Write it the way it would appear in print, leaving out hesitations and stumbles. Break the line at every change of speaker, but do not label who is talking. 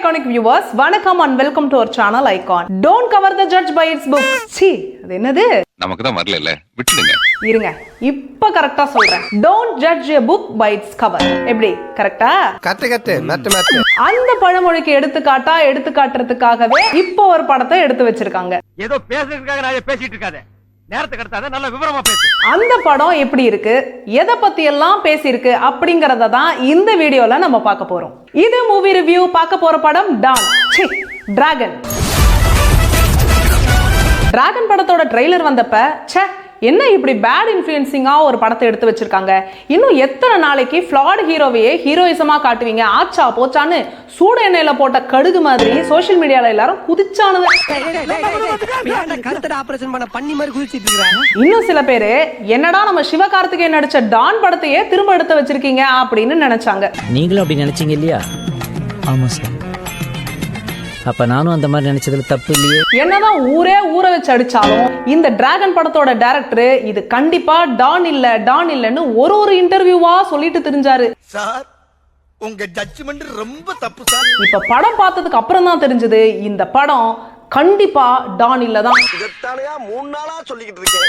iconic viewers, வணக்கம் and welcome to our channel Icon. Don't cover the judge by its book. C, அது என்னது?
நமக்கு தான் வரல விட்டுடுங்க.
இருங்க, இப்ப கரெக்ட்டா சொல்றேன். Don't judge a book by its cover. எப்படி? கரெக்ட்டா?
கரெக்ட்.
அந்த பழமொழிக்கு எடுத்துக்காட்டுறதுக்காகவே இப்போ ஒரு படத்தை எடுத்து வச்சிருக்காங்க.
ஏதோ பேசுறதுக்காக நான் பேசிட்டு இருக்காதே. நேரத்துக்கு அடுத்தாத நல்ல விவரமா பேசு.
அந்த படம் எப்படி இருக்கு, எதை பத்தி எல்லாம் பேசியிருக்கு அப்படிங்கறத தான் இந்த வீடியோல நம்ம பார்க்க போறோம். இது மூவி ரிவ்யூ. பார்க்க போற படம் டிராகன். டிராகன் படத்தோட ட்ரெய்லர் வந்தப்ப என்ன இப்படி பேட் இன்ஃப்ளூயன்சிங்கா ஒரு படத்தை எடுத்து வச்சிருக்காங்க, இன்னும் எத்தனை நாளைக்கு ஃப்ளாட் ஹீரோவையே ஹீரோயிசமா காட்டுவீங்க, ஆச்சா போச்சான்னு சூட எண்ணெயில போட்ட கடுகு மாதிரி சோஷியல் மீடியால எல்லாரும் குதிச்சானுங்க. இன்னும் சில பேரு என்னடா நம்ம சிவகார்த்திகேயன் நடிச்ச டான் படத்தையே திரும்ப எடுத்து வச்சிருக்கீங்க அப்படின்னு நினைச்சாங்க.
நீங்களும் அப்படி நினைச்சீங்க இல்லையா? ஆமா சார். அப்ப நானும் அந்த மாதிரி நினைச்சதுல தப்பு இல்லையே.
என்னதான் ஊற வச்சு அடிச்சாலும் இந்த டிராகன் படத்தோட டைரக்டர் இது கண்டிப்பா டான் இல்லன்னு ஒரு இன்டர்வியூவா சொல்லிட்டு தெரிஞ்சாரு.
சார், உங்க ஜட்ஜ்மென்ட் ரொம்ப தப்பு சார்.
இப்ப படம் பார்த்ததுக்கு அப்புறம் தான் தெரிஞ்சது இந்த படம் கண்டிப்பா டான் இல்லதான்.
இதத்தாலயா 3 நாளா சொல்லிக்கிட்டு இருக்கேன்.